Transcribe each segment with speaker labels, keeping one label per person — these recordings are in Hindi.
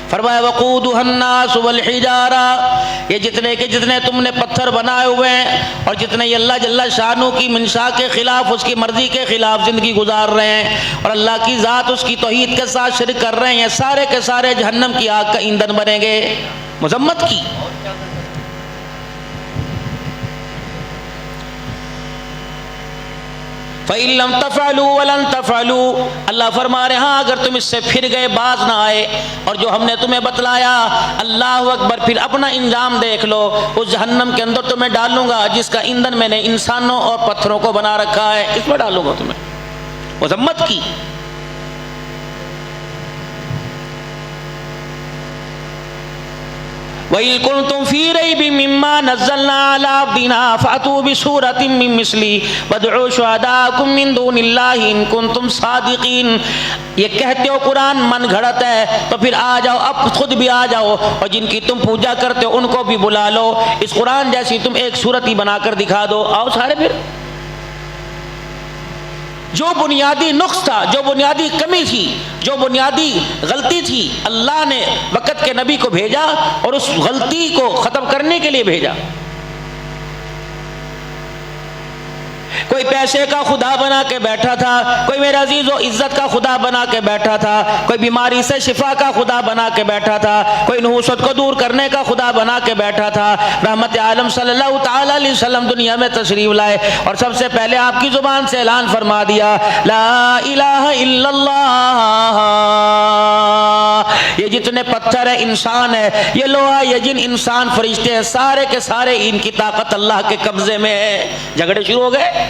Speaker 1: फरमाया वक़ूदुहन्नास वल हिजारा, ये जितने के जितने तुमने पत्थर बनाए हुए हैं और जितने ये अल्लाह जल्ला शानू की मंशा के खिलाफ, उसकी मर्जी के खिलाफ ज़िंदगी गुजार रहे हैं और अल्लाह की ज़ात उसकी तौहीद के साथ शिरक कर रहे हैं, सारे के सारे जहन्नम की आग का ईंधन बनेंगे। मजम्मत की फ़इल्लम तफ़अलू वलन तफ़अलू, अल्लाह फरमा रहे हाँ अगर तुम इससे फिर गए, बाज ना आए और जो हमने तुम्हें बतलाया, अल्लाह अकबर, फिर अपना इंजाम देख लो, उस जहन्नम के अंदर तुम्हें डालूंगा जिसका ईंधन मैंने इंसानों और पत्थरों को बना रखा है, इसमें डालूंगा तुम्हें। मज़म्मत की वइल कुंतुम फी रैबिम मिम्मा नज़्ज़लना अला अब्दिना फ़अतू बिसूरतिम मिन मिस्ली वदउ शुहदाकुम मिन दुनिल्लाहि इन कुंतुम सादिकीन। ये कहते हो कुरान मन घड़त है, तो फिर आ जाओ, अब खुद भी आ जाओ और जिनकी तुम पूजा करते हो उनको भी बुला लो, इस कुरान जैसी तुम एक सूरत ही बनाकर दिखा दो, आओ सारे। फिर जो बुनियादी नुक्स था, जो बुनियादी कमी थी, जो बुनियादी गलती थी, अल्लाह ने वक़्त के नबी को भेजा और उस गलती को ख़त्म करने के लिए भेजा। कोई पैसे का खुदा बना के बैठा था, कोई मेरे अजीज़ो इज्जत का खुदा बना के बैठा था, कोई बीमारी से शिफा का खुदा बना के बैठा था, कोई नहुसत को दूर करने का खुदा बना के बैठा था। रहमत आलम सल्लल्लाहु ताला अलैहि वसल्लम दुनिया में तशरीफ लाए और सबसे पहले आपकी जुबान से ऐलान फरमा दिया, ला इलाहा इल्लल्लाह। ये जितने पत्थर है, इंसान है, ये लोहा, ये जिन, इंसान, फरिश्ते हैं, सारे के सारे इनकी ताकत अल्लाह के कब्जे में है। झगड़े शुरू हो गए।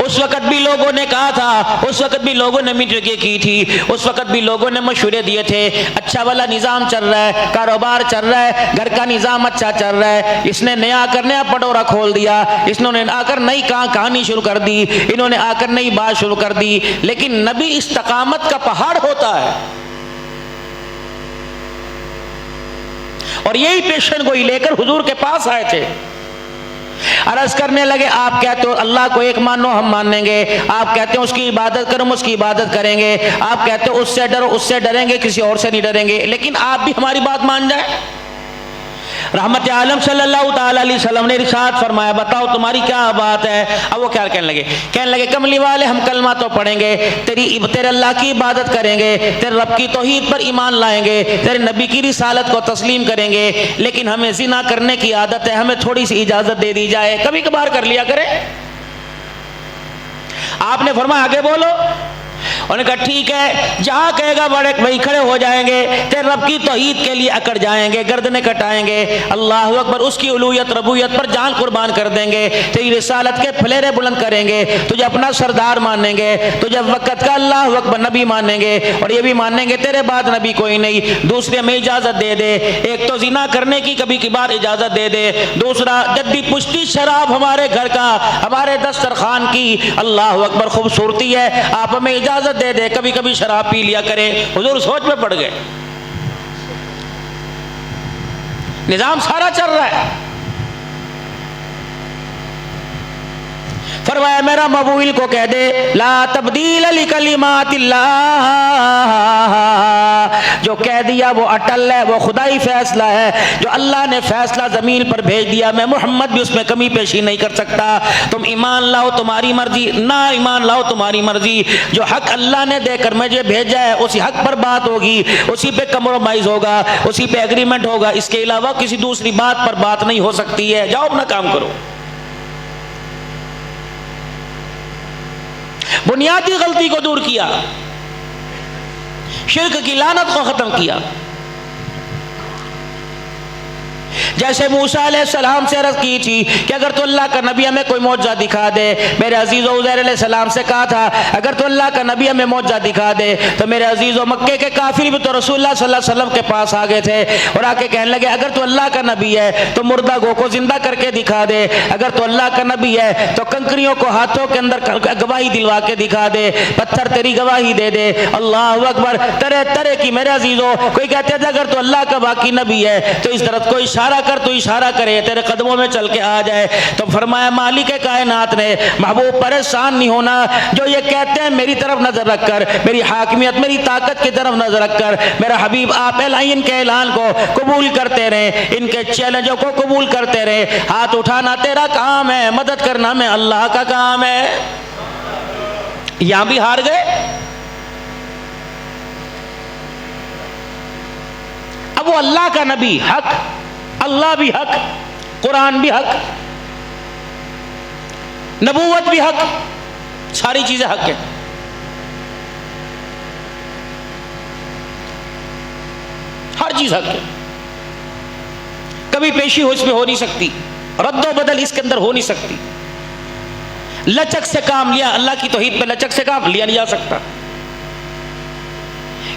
Speaker 1: उस वक़्त भी लोगों ने कहा था, उस वक़्त भी लोगों ने मीटिंगें की थी, उस वक़्त भी लोगों ने मशवरे दिए थे, अच्छा वाला निज़ाम चल रहा है, कारोबार चल रहा है, घर का निज़ाम अच्छा चल रहा है, इसने नया आकर नया पटोरा खोल दिया, इसने आकर नई कहानी शुरू कर दी, इन्होंने आकर नई बात शुरू कर दी। लेकिन नबी इस्तकामत का पहाड़ होता है और यही पेशन गोई लेकर हुजूर के पास आए थे। अर्ज करने लगे, आप कहते हो अल्लाह को एक मानो, हम मानेंगे। आप कहते हो उसकी इबादत करो, हम उसकी इबादत करेंगे। आप कहते हो उससे डरो, उससे डरेंगे, किसी और से नहीं डरेंगे। लेकिन आप भी हमारी बात मान जाए। रहमत आलम सल्लल्लाहु ताला अलैहि वसल्लम ने इरशाद फरमाया, बताओ तुम्हारी क्या बात है। अब वो क्या कहने लगे कमली वाले, हम कलमा तो पढ़ेंगे, तेरे अल्लाह की इबादत करेंगे, तेरे रब की तौहीद पर ईमान लाएंगे, तेरे नबी की रिसालत को तस्लीम करेंगे, लेकिन हमें जिना करने की आदत है, हमें थोड़ी सी इजाजत दे दी जाए, कभी कभार कर लिया करें। आपने फरमाया आगे बोलो। उन्होंने कहा ठीक है, जहां कहेगा बड़े वही खड़े हो जाएंगे, तेरे रब की तौहीद के लिए अकड़ जाएंगे, गर्दनें कटाएंगे, अल्लाह अकबर, उसकी उलूहियत रबूबियत पर जान कुर्बान कर देंगे, तेरी रिसालत के फलेरे बुलंद करेंगे, तुझे अपना सरदार मानेंगे, तुझे वक़्त का अल्लाह अकबर नबी मानेंगे और ये भी मानेंगे तेरे बाद नबी कोई नहीं। दूसरे में इजाजत दे दे, एक तो जिना करने की कभी कभार इजाजत दे दे, दूसरा जद्दी पुश्ती शराब हमारे घर का, हमारे दस्तरखान की अल्लाह अकबर खूबसूरती है, आप हमें इजाजत दे दे, कभी कभी शराब पी लिया करें। हुजूर सोच में पड़ गए, निजाम सारा चल रहा है। फरमाया मेरा मबूल को कह दे, ला तब्दील लिकलिमातिल्लाह, जो कह दिया वो अटल है, वो खुदाई फैसला है, जो अल्लाह ने फैसला जमीन पर भेज दिया, मैं मोहम्मद भी उसमें कमी पेशी नहीं कर सकता। तुम ईमान लाओ तुम्हारी मर्जी, ना ईमान लाओ तुम्हारी मर्जी, जो हक अल्लाह ने देकर मुझे भेजा है उसी हक पर बात होगी, उसी पे कम्प्रोमाइज होगा, उसी पे एग्रीमेंट होगा, इसके अलावा किसी दूसरी बात पर बात नहीं हो सकती है। जाओ अपना काम करो। बुनियादी गलती को दूर किया, शिर्क की लानत को खत्म किया। जैसे मूसा अलैहिस्सलाम से अर्ज की थी कि अगर तो अल्लाह का नबी हमें कोई मौजज़ा दिखा दे, मेरे अजीज़ो उज़ैर अलैहिस्सलाम से कहा था अगर तो अल्लाह का नबी हमें मौजज़ा दिखा दे, तो मेरे अजीज़ो मक्के के काफिर भी तो रसूलुल्लाह सल्लल्लाहु अलैहि वसल्लम के पास आ गए थे और आके कहने लगे अगर तो अल्लाह का नबी है तो मुर्दा गो को जिंदा करके दिखा दे, अगर तो अल्लाह का नबी है तो कंकरियों को हाथों के अंदर गवाही दिलवा के दिखा दे, पत्थर तेरी गवाही दे दे। अल्लाह अकबर, तरह तरह की मेरे अजीज़ो, कोई कहते थे अगर तो अल्लाह का बाकी नबी है तो इस तरह कोई इशारा कर तू इशारा करे तेरे कदमों में चल के आ जाए। तो फरमाया मालिक कायनात ने, महबूब परेशान नहीं होना, जो ये कहते हैं मेरी तरफ नजर रखकर, मेरी हाकिमियत मेरी ताकत की तरफ नजर रखकर मेरा हबीब आप इनके ऐलान को कबूल करते रहे, इनके चैलेंजों को कबूल करते रहे। हाथ उठाना तेरा काम है, मदद करना में अल्लाह का काम है। यहां भी हार गए। अब वो अल्लाह का नबी हक, अल्लाह भी हक, कुरान भी हक, नबूवत भी हक, सारी चीजें हक है। हर चीज हक है, कभी पेशी हो इसमें हो नहीं सकती, रद्दो बदल इसके अंदर हो नहीं सकती। लचक से काम लिया, अल्लाह की तौहीद पे लचक से काम लिया नहीं जा सकता।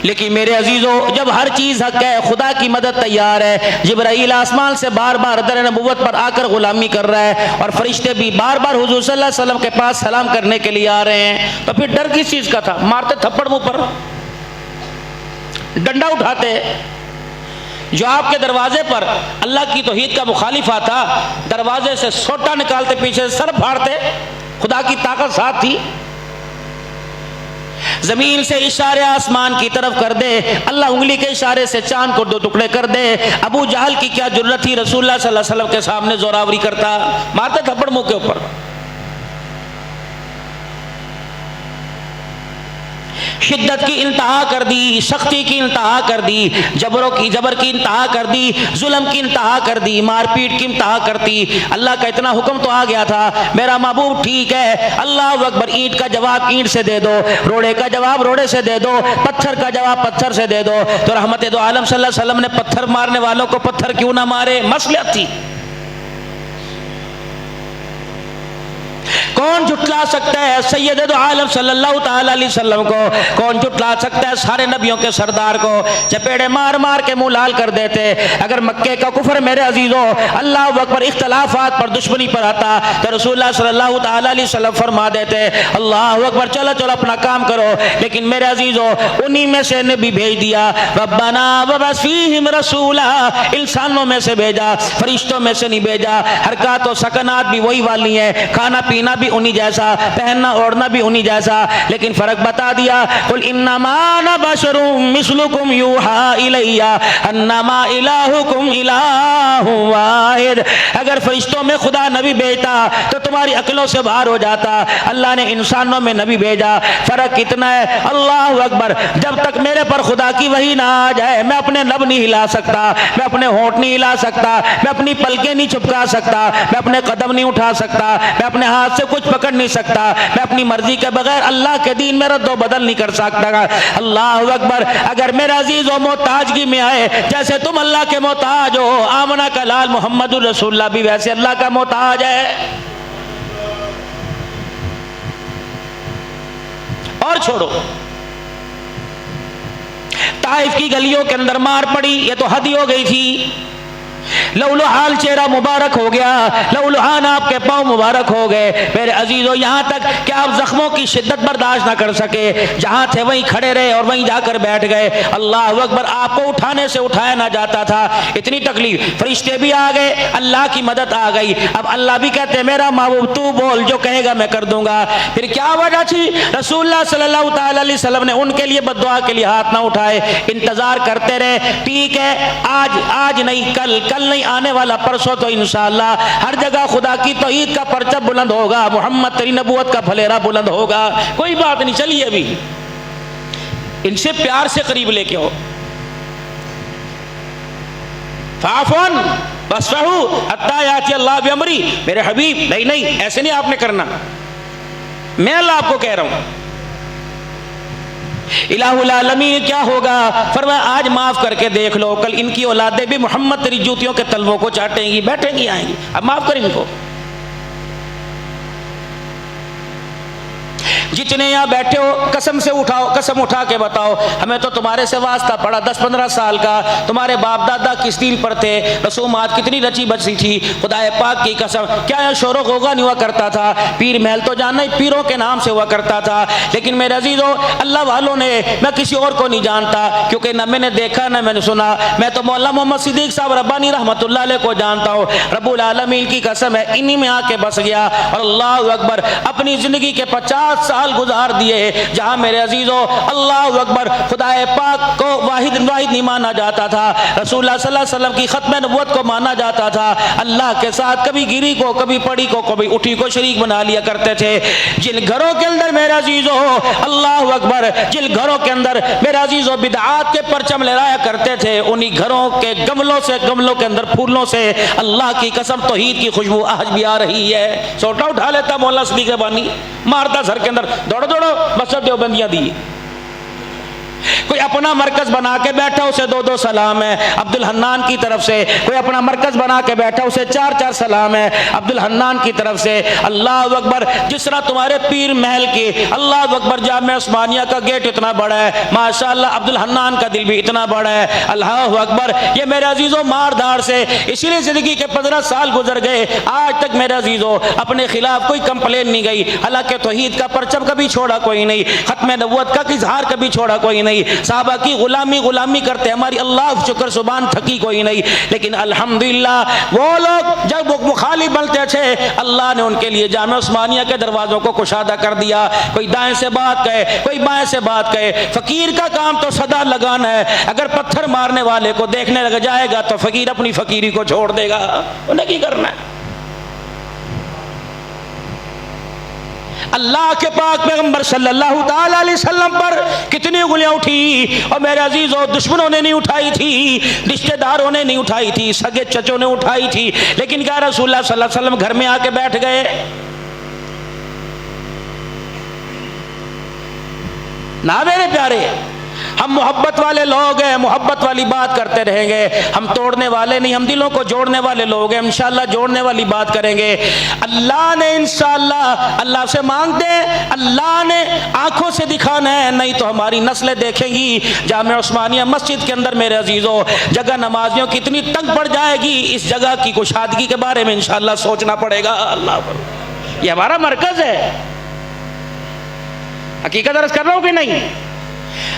Speaker 1: लेकिन मेरे अजीजों, जब हर चीज हक है, खुदा की मदद तैयार है, जिब्राईल आसमान से बार बार दर नबूवत पर आकर गुलामी कर रहा है और फरिश्ते भी बार बार हुजूर सल्लल्लाहु अलैहि वसल्लम के पास सलाम करने के लिए आ रहे हैं, तो फिर डर किस चीज का था? मारते थप्पड़ मुंह पर, डंडा उठाते। जो आपके दरवाजे पर अल्लाह की तौहीद का मुखालिफ आता, दरवाजे से सोटा निकालते, पीछे से सर फाड़ते। खुदा की ताकत साथ थी। जमीन से इशारे आसमान की तरफ कर दे, अल्लाह उंगली के इशारे से चांद को दो टुकड़े कर दे। अबू जहल की क्या जरूरत थी रसूलुल्लाह सल्लल्लाहु अलैहि वसल्लम के सामने जोरावरी करता? मारते थप्पड़ मुंह के ऊपर। शिद्दत की इंतहा कर दी, सख्ती की इंतहा कर दी, जबर की इंतहा कर दी, जुल्म की इंतहा कर दी, मारपीट की इंतहा करती। अल्लाह का इतना हुक्म तो आ गया था, मेरा महबूब ठीक है, अल्लाह अकबर, ईंट का जवाब ईंट से दे दो, रोड़े का जवाब रोड़े से दे दो, पत्थर का जवाब पत्थर से दे दो। तो रहमत दो आलम सल्लल्लाहु अलैहि वसल्लम ने पत्थर मारने वालों को पत्थर क्यों ना मारे? मसलियत थी। कौन झुटला सकता है सैयद दो आलम सल्लल्लाहु ताला अलैहि वसल्लम को? कौन झुटला सकता है सारे नबियों के सरदार को? चपेड़े मार मार के मुंह लाल कर देते। अगर मक्के का कुफर मेरे अजीजों अल्लाह अकबर इख्तलाफात पर, दुश्मनी पर आता तो रसूलुल्लाह सल्लल्लाहु ताला अलैहि वसल्लम फरमा देते अल्लाह अकबर, चलो चलो अपना काम करो। लेकिन मेरे अजीजों उन्हीं में से नबी भेज दिया, रब्बना वबअस फीहिम रसूला, इंसानों में से भेजा, फरिश्तों में से नहीं भेजा। हरकत और सकनात भी वही वाली है, खाना पीना भी उन्हीं जैसा, पहनना ओढ़ना भी उन्हीं जैसा, लेकिन फर्क बता दिया। कुल इन्नमा अना बशरुम मिस्लुकुम यूहा इलैया अन्नमा इलाहुकुम इलाहुम वाहिद। अगर फरिश्तों में खुदा नबी भेजता तो तुम्हारी अक्लों से बाहर हो जाता। अल्लाह ने इंसानों में नबी भेजा, फर्क कितना है? अल्लाह अकबर, जब तक मेरे पर खुदा की वही ना आ जाए मैं अपने लब नहीं हिला सकता, मैं अपने होंठ नहीं हिला सकता, मैं अपनी पलकें नहीं चुपका सकता, मैं अपने कदम नहीं उठा सकता, मैं अपने हाथ से कुछ पकड़ नहीं सकता, मैं अपनी मर्जी के बगैर अल्लाह के दीन में रद्दो बदल नहीं कर सकता। अल्लाह अकबर, अगर मेरा अजीज हो मोहताजगी में आए, जैसे तुम अल्लाह के मोहताज हो, आमना का लाल मोहम्मद रसूलुल्लाह भी वैसे अल्लाह का मोहताज है। और छोड़ो, ताइफ की गलियों के अंदर मार पड़ी, ये तो हद ही हो गई थी। लौलुहाल चेहरा मुबारक हो गया, लौलुहान आपके पांव मुबारक हो गए। मेरे अजीजों, यहां तक कि आप जख्मों की शिद्दत बर्दाश्त ना कर सके, जहां थे वहीं खड़े रहे और वहीं जाकर बैठ गए। अल्लाह अकबर, आपको उठाने से उठाया ना जाता था, इतनी तकलीफ। फरिश्ते भी आ गए, अल्लाह की मदद आ गई। अब अल्लाह भी कहते मेरा महबूब तू बोल, जो कहेगा मैं कर दूंगा। फिर क्या वजह थी? रसूलुल्लाह सल्लल्लाहु ताला अलैहि वसल्लम ने उनके लिए बद्दुआ के लिए हाथ ना उठाए, इंतजार करते रहे। ठीक है, आज नहीं, कल नहीं, आने वाला परसों तो इंशाअल्लाह हर जगह खुदा की तौहीद का परचम बुलंद होगा, मोहम्मद तेरी नबूवत का फलेरा बुलंद होगा। कोई बात नहीं, चलिए अभी इनसे प्यार से करीब लेके आओ। फाफन बसफहू हत्ता याति अल्लाह बिअमरी। मेरे हबीब, नहीं ऐसे नहीं आपने करना, मैं अल्लाह आपको कह रहा हूं। इलाहुल आलमीन क्या होगा? फरमाया आज माफ करके देख लो, कल इनकी औलादें भी मोहम्मद तेरी जूतियों के तलवों को चाटेंगी, बैठेंगी, आएंगी। अब माफ कर इनको। जितने यहाँ बैठे हो कसम से उठाओ, कसम उठा के बताओ, हमें तो तुम्हारे से वास्ता पड़ा 10-15 साल का, तुम्हारे बाप दादा किस दीन पर थे, रसूमात कितनी रची बची थी, खुदाए पाक की कसम क्या यह शोर होगा नहीं हुआ करता था, पीर महल तो जानना ही पीरों के नाम से हुआ करता था। लेकिन मेरे अजीजों, अल्लाह वालों ने, मैं किसी और को नहीं जानता क्योंकि न मैंने देखा न मैंने सुना, मैं तो मौला मोहम्मद सिद्दीक साहब रब्बानी रहमतुल्लाह अलैह को जानता हूँ। रब्बुल आलमीन की कसम है, इन्हीं में आके बस गया और अल्लाह अकबर अपनी जिंदगी के 50 साल गुजार दिए जहां मेरे अजीजों अल्लाह अकबर खुदाए पाक को वाहिद नहीं माना जाता था, रसूलुल्लाह सल्लल्लाहु अलैहि वसल्लम की खत्म नबुव्वत को माना जाता था, अल्लाह के साथ कभी गिरी को, कभी पड़ी को, कभी उठी को शरीक बना लिया करते थे। जिन घरों के अंदर मेरे अजीजों अल्लाह अकबर, जिन घरों के अंदर मेरे अजीजों बिदआत के परचम लहराया करते थे, उन्हीं घरों के गमलों के अंदर फूलों से अल्लाह की कसम तौहीद की खुशबू आज भी आ रही है। सोटा उठा लेता मौला सिद्दीक रब्बानी, मारता सर के अंदर, दौड़ो दौड़ो मस्जिद देवबंदियां दी। कोई अपना मरकज बना के बैठा उसे 2-2 सलाम है अब्दुल हन्नान की तरफ से, कोई अपना मरकज बना के बैठा उसे 4-4 सलाम है अब्दुल हन्नान की तरफ से। अल्लाह अकबर, जिस तरह तुम्हारे पीर महल की अल्लाह अकबर जामे उस्मानिया का गेट इतना बड़ा है, माशाअल्लाह अब्दुल हन्नान का दिल भी इतना बड़ा है, अल्लाह अकबर। ये मेरे अजीजों मार धाड़ से इसीलिए जिंदगी के 15 साल गुजर गए, आज तक मेरे अजीजों अपने खिलाफ कोई कंप्लेन नहीं गई, हालांकि तौहीद का परचम कभी छोड़ा कोई नहीं, खत्म नबुव्वत का इजहार कभी छोड़ा कोई नहीं, साहबा की गुलामी करते हमारी अल्लाह शुक्र सुबान थकी कोई नहीं। लेकिन अल्हम्दुलिल्लाह वो लोग जब वो मुखालिफ बनते थे, अल्लाह ने उनके लिए जामे उस्मानिया के दरवाजों को कुशादा कर दिया। कोई दाएं से बात कहे, कोई बाएं से बात कहे, फकीर का काम तो सदा लगाना है। अगर पत्थर मारने वाले को देखने लग जाएगा तो फकीर अपनी फकीरी को छोड़ देगा, उन्हें क्या करना है। अल्लाह के पाक पैगंबर सल्लल्लाहु ताला अलैहि वसल्लम पर कितनी उंगलियां उठी, और मेरे अजीजों दुश्मनों ने नहीं उठाई थी, रिश्तेदारों ने नहीं उठाई थी, सगे चचों ने उठाई थी, लेकिन क्या रसूलुल्लाह सल्लल्लाहु अलैहि वसल्लम घर में आके बैठ गए? ना मेरे प्यारे, हम मोहब्बत वाले लोग हैं, मोहब्बत वाली बात करते रहेंगे, हम तोड़ने वाले नहीं, हम दिलों को जोड़ने वाले लोग हैं, इंशाअल्लाह जोड़ने वाली बात करेंगे। अल्लाह ने इंशाअल्लाह, अल्लाह से मांगते हैं, अल्लाह ने आंखों से दिखाना है, नहीं तो हमारी नस्लें देखेंगी जामे उस्मानिया मस्जिद के अंदर मेरे अजीजों जगह नमाजियों की इतनी तंग पड़ जाएगी, इस जगह की कुशादगी के बारे में इंशाअल्लाह सोचना पड़ेगा। अल्लाह पर, यह हमारा मरकज है, हकीकत अर्ज कर रहा हूं कि नहीं।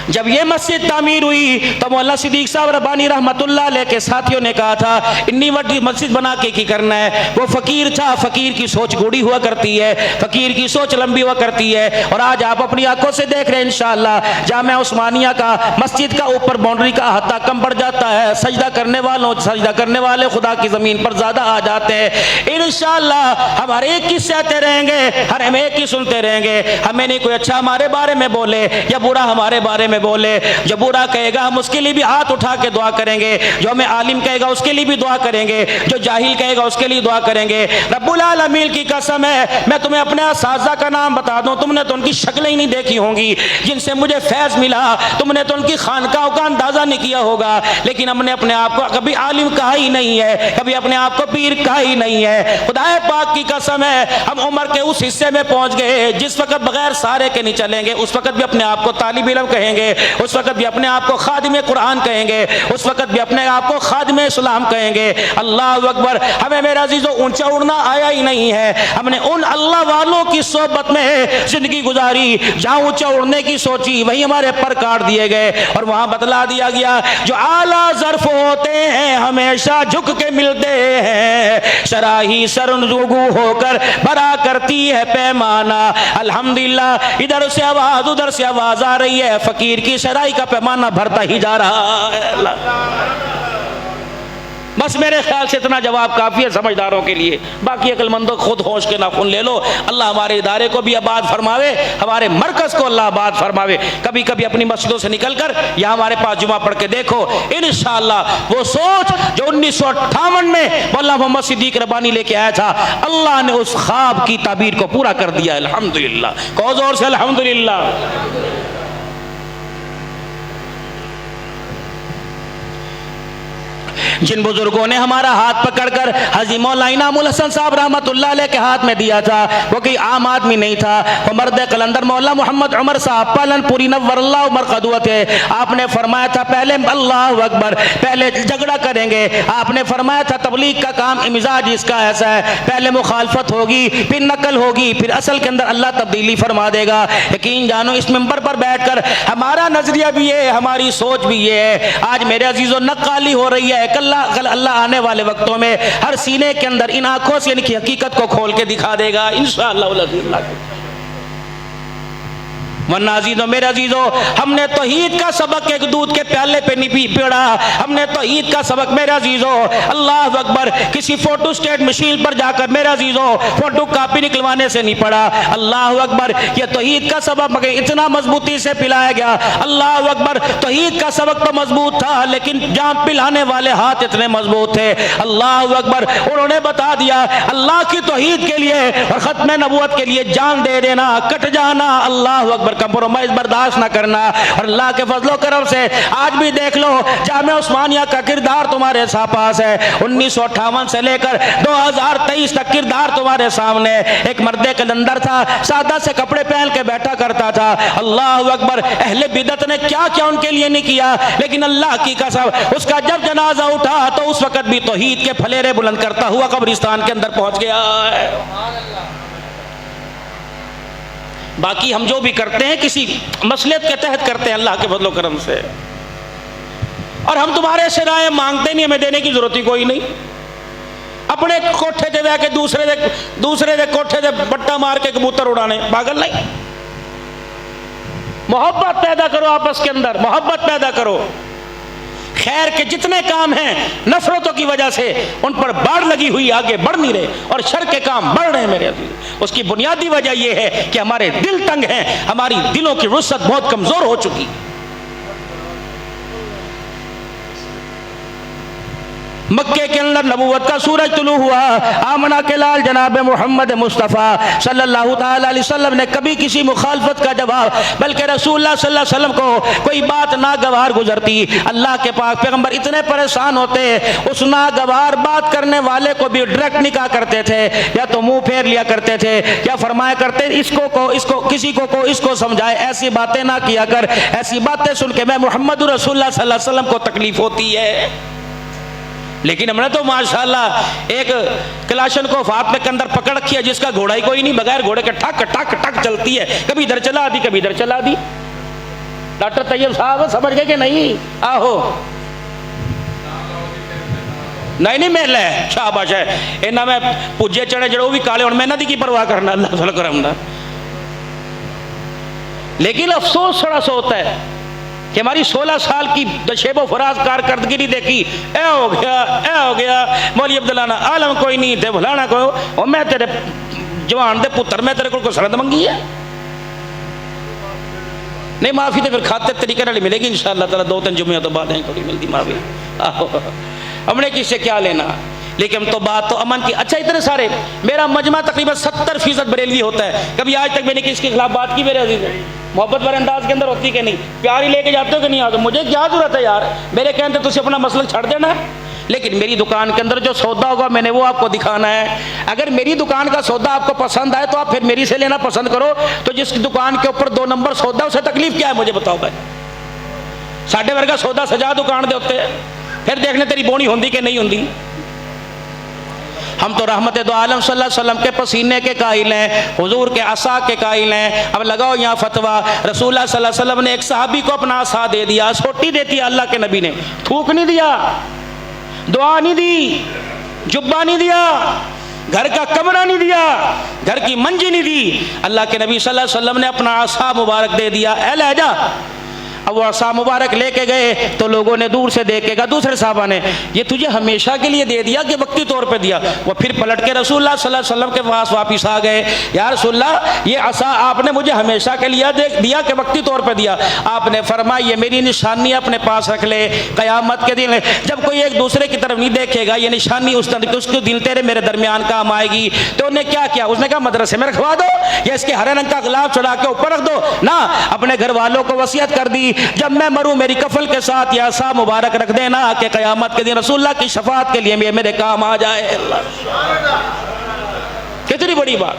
Speaker 1: जब ये मस्जिद तामीर हुई तो मौला सिद्दीक साहब रब्बानी रहमतुल्लाह अलैह के साथियों ने कहा था इतनी बड़ी मस्जिद बना के की करना है। वो फकीर था, फकीर की सोच गूढ़ी हुआ करती है, फकीर की सोच लंबी हुआ करती है। और आज आप अपनी आंखों से देख रहे हैं इंशाअल्लाह जामे उस्मानिया का मस्जिद का ऊपर बाउंड्री का अहाता कम पड़ जाता है, सजदा करने वाले खुदा की जमीन पर ज्यादा आ जाते हैं। इंशाअल्लाह हम हर एक की सहते रहेंगे, हम एक की सुनते रहेंगे, हमें नहीं कोई अच्छा हमारे बारे में बोले या बुरा हमारे बारे में बोले, जो बुरा कहेगा हम उसके लिए भी हाथ उठा के दुआ करेंगे, जो हमें आलिम कहेगा उसके लिए भी दुआ करेंगे, जो जाहिल कहेगा उसके लिए दुआ करेंगे। रब्बुल आलमीन की कसम है, मैं तुम्हें अपने असातिज़ा का नाम बता दूं, तुमने तो उनकी शक्लें ही नहीं देखी होंगी जिनसे मुझे फैज मिला, तुमने तो उनकी खानकाहों का अंदाजा नहीं किया होगा, लेकिन हमने अपने आप को कभी आलिम कहा ही नहीं है, कभी अपने आप को पीर कहा ही नहीं है। खुदाए पाक की कसम है, हम उम्र के उस हिस्से में पहुंच गए जिस वक्त बगैर सारे के नहीं चलेंगे, उस वक्त भी अपने आप को तालिब इल्म कहेंगे, उस वक्त भी अपने आप को खादिम कुरान कहेंगे, उस वक्त भी अपने आप को खादिम इस्लाम कहेंगे। अल्लाह अकबर। हमें मेरे अजीजों ऊंचा उड़ना आया ही नहीं है, हमने उन अल्लाह वालों की सोबत में जिंदगी गुजारी जहां ऊंचा उड़ने की सोची वहीं हमारे पर काट दिए गए और वहां बतला दिया गया जो आला ज़र्फ होते हैं हमेशा झुक के मिलते हैं, शराही सरनुगु होकर बड़ा करती है पैमाना। अल्हम्दुलिल्लाह, इधर से आवाज उधर से आवाज आ रही है, फकीर की शराई का पैमाना भरता ही जा रहा है। बस मेरे ख्याल से इतना जवाब काफ़ी है समझदारों के लिए, बाकी अक्लमंदों खुद होश के नाखून ले लो। अल्लाह हमारे इदारे को भी आबाद फरमावे, हमारे मरकज़ को अल्लाह आबाद फरमावे। कभी कभी अपनी मस्जिदों से निकल कर यहाँ हमारे पास जुमा पढ़ के देखो, इंशाअल्लाह वो सोच जो 1958 में मौलाना मोहम्मद सिद्दीक रब्बानी लेके आया था, अल्लाह ने उस ख्वाब की ताबीर को पूरा कर दिया। अल्हम्दुलिल्लाह, कहो जोर से अल्हम्दुलिल्लाह। जिन बुजुर्गों ने हमारा हाथ पकड़कर हाजी मौलाना इनामुल हसन साहब रहमतुल्लाह अलैह के हाथ में दिया था, वो कोई आम आदमी नहीं था, वो मर्द कलंदर मौला मोहम्मद उमर साहब पालनपुरी नव्वरल्लाहु मरक़दुहु थे। आपने फरमाया था पहले अल्लाहु अकबर, पहले झगड़ा करेंगे। आपने फरमाया था तबलीग का काम मिजाज इसका ऐसा है, पहले मुखालफत होगी, फिर नकल होगी, फिर असल के अंदर अल्लाह तब्दीली फरमा देगा। यकीन जानो इस मिंबर पर बैठकर हमारा नजरिया भी ये है, हमारी सोच भी ये है। आज मेरे अजीजों नक्काली हो रही है। कल अल्लाह आने वाले वक्तों में हर सीने के अंदर इन आंखों से इनकी हकीकत को खोल के दिखा देगा इंशाअल्लाह। वरना अजीजों मेरे अजीजों, हमने तौहीद का सबक एक दूध के प्याले पे नहीं पढ़ा, हमने तौहीद का सबक मेरे अजीजों अल्लाह अकबर किसी फोटो स्टेट मशीन पर जाकर मेरे अजीजों फोटो कॉपी निकलवाने से नहीं पढ़ा। अल्लाह अकबर, ये तौहीद का सबक मगर इतना मजबूती से पिलाया गया। अल्लाह अकबर, तौहीद का सबक तो मजबूत था लेकिन जान पिलाने वाले हाथ इतने मजबूत थे। अल्लाह अकबर, उन्होंने बता दिया अल्लाह की तौहीद के लिए और खत्म नबूवत के लिए जान दे देना, कट जाना, अल्लाह अकबर, कंप्रोमाइज बर्दाश्त ना करना। और अल्लाह के फजलो करम से आज भी देख लो जामिया उस्मानिया का किरदार तुम्हारे पास है। 1958 से लेकर 2023 तक किरदार तुम्हारे सामने। एक मर्दे कलंदर था, सादा से कपड़े पहन के बैठा करता था। अल्लाह अकबर, अहले बिदत ने क्या क्या उनके लिए नहीं किया, लेकिन अल्लाह की कसम उसका जब जनाजा उठा तो उस वक्त भी तौहीद के फलेरे बुलंद करता हुआ कब्रिस्तान के अंदर पहुंच गया है। बाकी हम जो भी करते हैं किसी मसलियत के तहत करते हैं अल्लाह के फजलो करम से, और हम तुम्हारे से राय मांगते नहीं, हमें देने की जरूरत ही कोई नहीं। अपने कोठे से जाके दूसरे दे कोठे से बट्टा मार के कबूतर उड़ाने, पागल नहीं। मोहब्बत पैदा करो, आपस के अंदर मोहब्बत पैदा करो। खैर के जितने काम हैं नफरतों की वजह से उन पर बाढ़ लगी हुई, आगे बढ़ नहीं रहे, और शर के काम बढ़ रहे हैं मेरे अजीज। उसकी बुनियादी वजह यह है कि हमारे दिल तंग हैं, हमारी दिलों की रुस्सत बहुत कमजोर हो चुकी। मक्के के अंदर नबूवत का सूरज तुलू हुआ। आमना के लाल जनाब मोहम्मद मुस्तफ़ा सल्लल्लाहु ताला अलैहि वसल्लम ने कभी किसी मुखालफत का जवाब, बल्कि रसूलुल्लाह सल्लल्लाहु अलैहि वसल्लम को कोई बात नागवार गुजरती, अल्लाह के पाक पैगंबर इतने परेशान होते, उस नागवार बात करने वाले को भी डायरेक्ट निकाह करते थे, या तो मुंह फेर लिया करते थे, या फरमाया करते इसको किसी को इसको समझाए, ऐसी बातें ना किया कर, ऐसी बातें सुन के मैं मोहम्मद रसूलुल्लाह सल्लल्लाहु अलैहि वसल्लम को तकलीफ होती है। लेकिन हमने तो माशाल्लाह एक कलाशन को फात में कंदर पकड़ रखी है जिसका घोड़ा ही कोई नहीं, बगैर घोड़े के ठक ठक ठक चलती है, कभी इधर चला दी कभी इधर चला दी। डॉक्टर तैयब साहब समझ गए कि नहीं? आहो नहीं मेल है, शाबाश है। इन्ना मैं पुजे चढ़े जड़ो भी काले और मैं की परवाह करना, अल्लाह करना। लेकिन अफसोस थोड़ा सा होता है कि हमारी 16 साल की दशेबो फराज कारकर्दगी देखी, ए हो गया मौली अब्दुल्ला आलम कोई नहीं थे भलाना को, और मैं तेरे जवान दे पुत्र मैं तेरे को सरद मंगी है। नहीं माफी तो फिर खाते तरीके नाल मिलेगी इंशाअल्लाह ताला, 2-3 जुम्मे तो बाद थोड़ी मिलती माफी। हमने किससे क्या लेना, लेकिन तो बात तो अमन की। अच्छा इतने सारे मेरा मजमा तकरीबन 70% बरेलवी होता है, कभी आज तक मैंने किसके खिलाफ बात की मेरे अजीज? मोहब्बत भरे अंदाज के अंदर होती कि नहीं? प्यार ही लेके जाते हो कि नहीं आते? मुझे क्या जरूरत है यार, मेरे कहते तुझे अपना मसला छड़ देना है, लेकिन मेरी दुकान के अंदर जो सौदा होगा मैंने वो आपको दिखाना है। अगर मेरी दुकान का सौदा आपको पसंद आए तो आप फिर मेरी से लेना पसंद करो, तो जिस दुकान के ऊपर 2 नंबर सौदा उसे तकलीफ क्या है मुझे बताओ भाई? साढ़े वर्गा सौदा सजा दुकान दे उत्ते, फिर देखने तेरी बोनी होंगी कि नहीं होंगी। हम तो रहमत दो आलम सल्लल्लाहु अलैहि वसल्लम के पसीने के कायल हैं, हुजूर के असा के कायल हैं। अब लगाओ यहाँ फतवा, रसूलुल्लाह सल्लल्लाहु अलैहि वसल्लम ने एक सहाबी को अपना असा दे दिया, सोटी देती है अल्लाह के नबी ने, थूक नहीं दिया, दुआ नहीं दी, जुब्बा नहीं दिया, घर का कमरा नहीं दिया, घर की मंजी नहीं दी, अल्लाह के नबी सल्लल्लाहु अलैहि वसल्लम ने अपना असा मुबारक दे दिया। ए ले जा। अब वो असा मुबारक लेके गए तो लोगों ने दूर से देखेगा, दूसरे साहबा ने ये तुझे हमेशा के लिए दे दिया कि वक्ती तौर पे दिया? वो फिर पलट के रसूलुल्लाह सल्लल्लाहु अलैहि वसल्लम के पास वापिस आ गए, या रसूलुल्लाह ये असा आपने मुझे हमेशा के लिए दिया कि वक्ती तौर पे दिया? आपने फरमाया ये मेरी निशानी अपने पास रख ले, क़यामत के दिन जब कोई एक दूसरे की तरफ नहीं देखेगा ये निशानी उसके दिन तेरे मेरे दरमियान काम आएगी। तो उन्हें क्या किया? उसने कहा मदरसे में रखवा दो या इसके हरे रंग का गिलाफ चढ़ा के ऊपर रख दो ना। अपने घर वालों को वसीयत कर दी, जब मैं मरूं मेरी कफल के साथ यह सा मुबारक रख देना कि क़यामत के दिन रसूलुल्लाह की शफाअत के लिए मेरे काम आ जाए। कितनी बड़ी बात।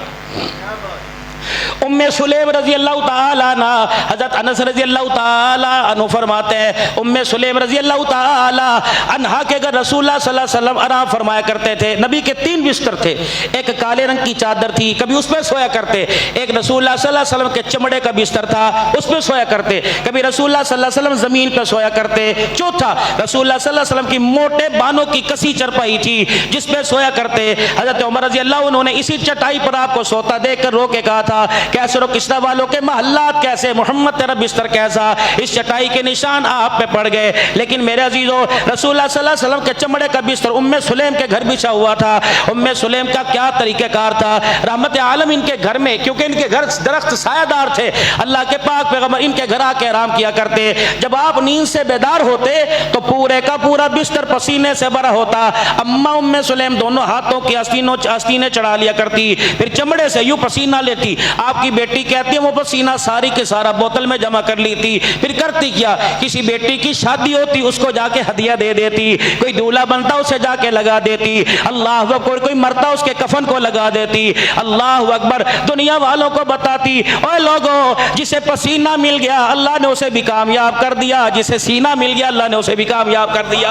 Speaker 1: उम्मे सुलेम रजी अल्लाह ताला अन्हा, हज़रत अनस रजी अल्लाह ताला अन्हु फरमाते हैं उम्मे सुलेम रजी अल्लाह ताला अन्हा के घर रसूलुल्लाह सल्लल्लाहु अलैहि वसल्लम आराम फरमाया करते थे। नबी के 3 बिस्तर थे, एक काले रंग की चादर थी, कभी उस पर सोया करते, एक रसूलुल्लाह सल्लल्लाहु अलैहि वसल्लम के चमड़े का बिस्तर था, उस पर सोया करते, कभी रसूलुल्लाह सल्लल्लाहु अलैहि वसल्लम जमीन पर सोया करते, चौथा रसूलुल्लाह सल्लल्लाहु अलैहि वसल्लम की मोटे बानों की कसी चरपाई थी जिस पे सोया करते। हज़रत उमर रजी अल्लाह अन्हु ने इसी चटाई पर आपको सोता देखकर रो के कहा था, कैसे रो किस्रा वालों के महल्लात कैसे, मोहम्मद तेरा बिस्तर कैसा, इस चटाई के निशान आप पे पड़ गए। लेकिन मेरे अजीजों रसूलुल्लाह सल्लल्लाहु अलैहि वसल्लम के चमड़े का बिस्तर उम्मे सुलेम के घर बिछा हुआ था। उम्मे सुलेम का क्या तरीक़ेकार था, रहमत आलम इनके घर में, क्योंकि इनके घर दरख्त सायादार थे, अल्लाह के पाक पैगंबर इनके घर आके आराम किया करते। जब आप नींद से बेदार होते तो पूरे का पूरा बिस्तर पसीने से भरा होता। अम्मा उम्मे सुलेम दोनों हाथों की आस्तीनें चढ़ा लिया करती, फिर चमड़े से यूं पसीना लेती। आपकी बेटी कहती है वो पसीना सारी के सारा बोतल में जमा कर ली थी। फिर करती क्या, किसी बेटी की शादी होती उसको जाके हदिया दे देती, कोई दूल्हा बनता उसे जाके लगा देती, अल्लाह अकबर, कोई मरता उसके कफन को लगा देती। अल्लाह अकबर, दुनिया वालों को बताती, ओए लोगों जिसे पसीना मिल गया अल्लाह ने उसे भी कामयाब कर दिया, जिसे सीना मिल गया अल्लाह ने उसे भी कामयाब कर दिया।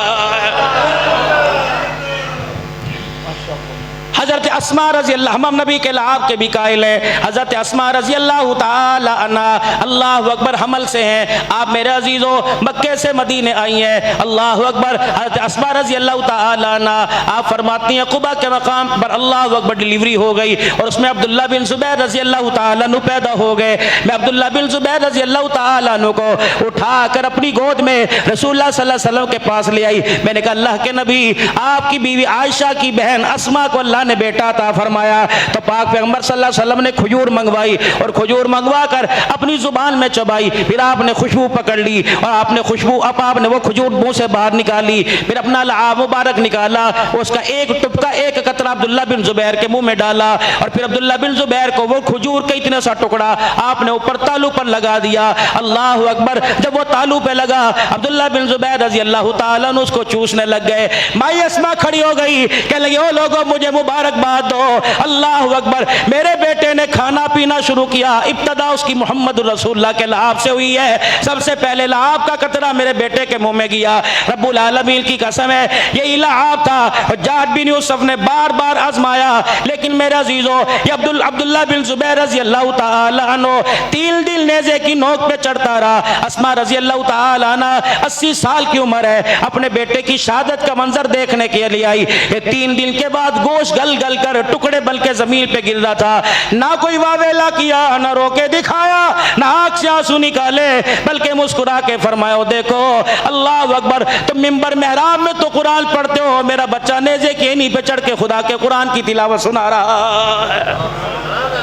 Speaker 1: हज़रत अस्मा रज़ी अल्लाह, हम नबी के लाभ के भी कायल हैं। हज़रत अस्मा रज़ी अल्लाह ताला अन्हा, अल्लाह अकबर, हमल से हैं आप मेरे अजीज़ों, मक्के से मदीने आई हैं, अल्लाह अकबर। हज़रत अस्मा रज़ी अल्लाह ताला अन्हा आप फरमाती हैं कुबा के मकाम पर अल्लाह अकबर डिलीवरी हो गई और उसमें अब्दुल्ला बिन ज़ुबैर रज़ी अल्लाह ताला अन्हु पैदा हो गए। मैं अब्दुल्ला बिन ज़ुबैर रज़ी अल्लाह ताला अन्हु को उठाकर अपनी गोद में रसूलुल्लाह सल्लल्लाहु अलैहि वसल्लम के पास ले आई। मैंने कहा अल्लाह के नबी, आपकी बीवी आयशा की बहन अस्मा को अल्लाह ने बेटा अता फरमाया। तो पाक पैगंबर सल्लल्लाहु अलैहि वसल्लम ने खजूर मंगवाई और खजूर मंगवा कर अपनी जुबान में चबाई, फिर आपने खुशबू पकड़ ली और आपने खुशबू आपने वो खजूर मुंह से बाहर निकाली, फिर अपना लआब मुबारक निकाला, उसका एक टुकड़ा एक कतरा अब्दुल्ला बिन जुबैर के मुंह में डाला और फिर अब्दुल्ला बिन जुबैर को वो खजूर का इतना सा टुकड़ा आपने ऊपर तालू पर लगा दिया। अल्लाह अकबर, जब वो तालू पे लगा अब्दुल्ला बिन जुबैर रजी अल्लाह ताला अन्हु उसको चूसने लग गए। माई अस्मा खड़ी हो गई, कहने लगी ओ लोगों मुझे मुबारकबाद दो, अल्लाह अकबर, मेरे बेटे ने खाना पीना शुरू किया। इब्तदा उसकी मोहम्मद रसूलुल्लाह के लाभ से हुई है, सबसे पहले लाभ का कतरा मेरे बेटे के मुंह में गया। रब्बुल आलमीन की कसम है यही लाभ था। हज्जाज बिन यूसुफ ने बार बार आजमाया, लेकिन मेरे अजीजों ये अब्दुल्ला बिन जुबैर रजी अल्लाह ताला अन्हु 3 दिन नेज़े की नोक पे चढ़ता रहा। अस्मा रजी अल्लाह ताला अन्हा 80 साल की उम्र है, अपने बेटे की शहादत का मंजर देखने के लिए आई। 3 दिन के बाद गोश्त गल गल कर टुकड़े बल्कि जमीन पे गिर रहा था। ना कोई वावेला किया, ना रोके दिखाया, ना आंख से आंसू निकाले, बल्कि मुस्कुरा के फरमाया देखो अल्लाह अकबर, तुम मिंबर मेहराब में तो कुरान पढ़ते हो, मेरा बच्चा नेज़े के नी पे चढ़ के खुदा के कुरान की तिलावत सुना रहा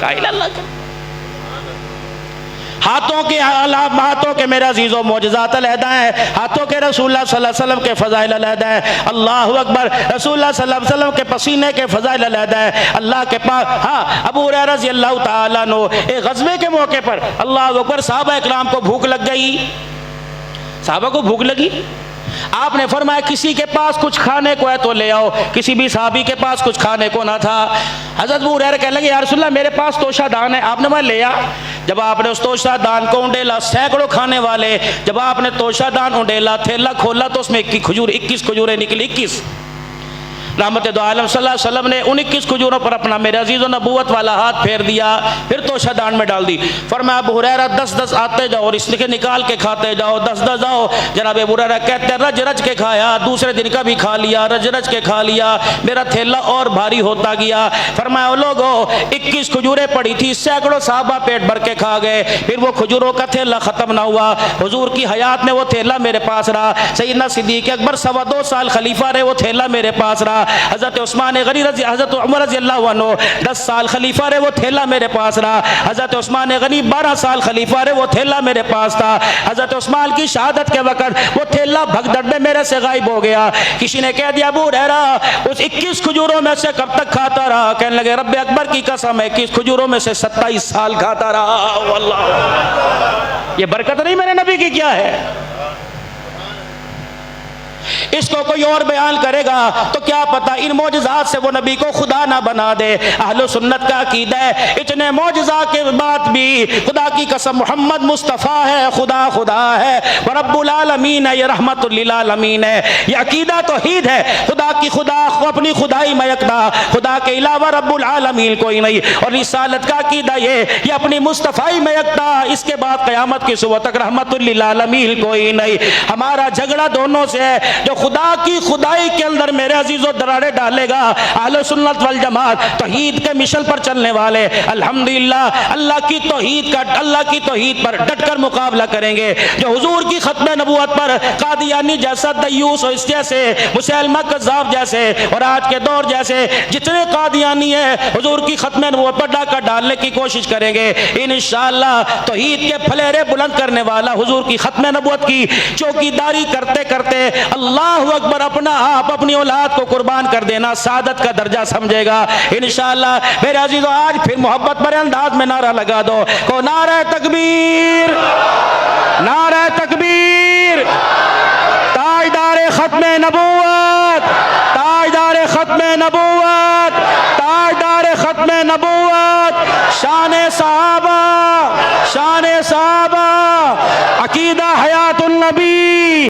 Speaker 1: है। हाथों के मेरे अजीज़ों मौजज़ात अलहदा है, हाथों के रसूलुल्लाह सल्लल्लाहु अलैहि वसल्लम के फ़ज़ाइल अलहदा है। अल्लाह अकबर, रसूलुल्लाह सल्लल्लाहु अलैहि वसल्लम के पसीने के फ़ज़ाइल अलहदा है। अल्लाह के पास हाँ, अबू हुरैरा रज़ी अल्लाह ताला अन्हु एक ग़ज़वे के मौके पर अल्लाह अकबर सहाबा इकराम को भूख लग गई, सहाबा को भूख लगी, आपने फरमाया किसी के पास कुछ खाने को है तो ले आओ। किसी भी साहबी के पास कुछ खाने को ना था। हज़रत अबू हुरैरा कहने लगे या रसूलल्लाह मेरे पास तोशा दान है, आपने मैं ले आ। जब आपने उस तोशा दान को उंडेला, सैकड़ों खाने वाले, जब आपने तोशा दान उंडेला, थैला खोला तो उसमें 21 खजूरें निकली। 21 रहमत दो आलम सल्लल्लाहु अलैहि वसल्लम ने उन 21 खजूरों पर अपना मेरे अजीज़ों नबूवत वाला हाथ फेर दिया, फिर तोशा दान में डाल दी। फरमाया अबू हुरैरा 10-10 आते जाओ और इसके निकाल के खाते जाओ, 10-10 जाओ। जनाब अबू हुरैरा कहते हैं रज रज के खाया, दूसरे दिन का भी खा लिया, रज रज के खा लिया, मेरा थैला और भारी होता गया। फरमाया लोगों 21 खजूरें पड़ी थी, सैकड़ों साहबा पेट भर के खा गए, फिर वो खजूरों का थैला ख़त्म ना हुआ। हुजूर की हयात में वो थैला मेरे पास रहा। सैयदना सिद्दीक़ अकबर 2.25 साल खलीफा रहे, वो थैला मेरे पास रहा। हज़रत उस्मान गनी रज़ी, हज़रत उमर रज़ी अल्लाह अन्हु 10 साल खलीफा रहे, वो थैला मेरे पास रहा। हज़रत उस्मान गनी 12 साल खलीफा रहे, वो थैला मेरे पास था। हज़रत उस्मान की शहादत के वक़्त वो थैला भगदड़ में मेरे से गायब हो गया। किसी ने कह दिया अबू हुरैरा उस 21 खजूरों में से कब तक खाता रहा? कहने लगे रब्बे अकबर की कसम है 21 खजूरों में से 27 साल खाता रहा। अल्लाह, ये बरकत नहीं मेरे नबी की क्या है? इसको कोई और बयान करेगा तो क्या पता इन मौजज़ात से वो नबी को खुदा ना बना दे। अहले सुन्नत का अकीदा है इतने मौजज़ा के बाद भी खुदा की कसम मोहम्मद मुस्तफ़ा है, खुदा खुदा है, व रब्बुल आलमीन है, ये रहमतुल लिल आलमीन है। ये अकीदा तौहीद है, खुदा की खुदा अपनी खुदाई में यकता, खुदा के अलावा रब्बुल आलमीन कोई नहीं। और रिसालत का अकीदा ये अपनी मुस्तफ़ाई में यकता, इसके बाद क़यामत की सुबह तक रहमतुल लिल आलमीन कोई नहीं। हमारा झगड़ा दोनों से है, जो खुदा की खुदाई के अंदर मेरे अजीजों दरारे डालेगा, अहले सुन्नत वल जमात तौहीद के मिशन पर चलने वाले अल्हम्दुलिल्लाह अल्लाह की तौहीद पर डटकर मुकाबला करेंगे। जो हुजूर की खत्म नबूवत पर कादियानी जैसा दयूस और इस जैसे मुसैलमा कज़्ज़ाब जैसे और आज के दौर जैसे जितने कादियानी है हुजूर की खत्म नबूवत पर डाका डालने की कोशिश करेंगे, इंशाअल्लाह तौहीद के फलेरे बुलंद करने वाला हुजूर की खत्म नबूवत की चौकीदारी करते करते अल्लाह अकबर अपना आप अपनी औलाद को कुर्बान कर देना सादत का दर्जा समझेगा इंशाअल्लाह। मेरे अजीजों आज फिर मोहब्बत भरे अंदाज में नारा लगा दो, को नारा तकबीर, नारा तकबीर, ताजदार खत्म नबूवत, ताजदार खत्म नबूवत, ताजदार खत्म नबूवत, शान सहाबा, शान सहाबा।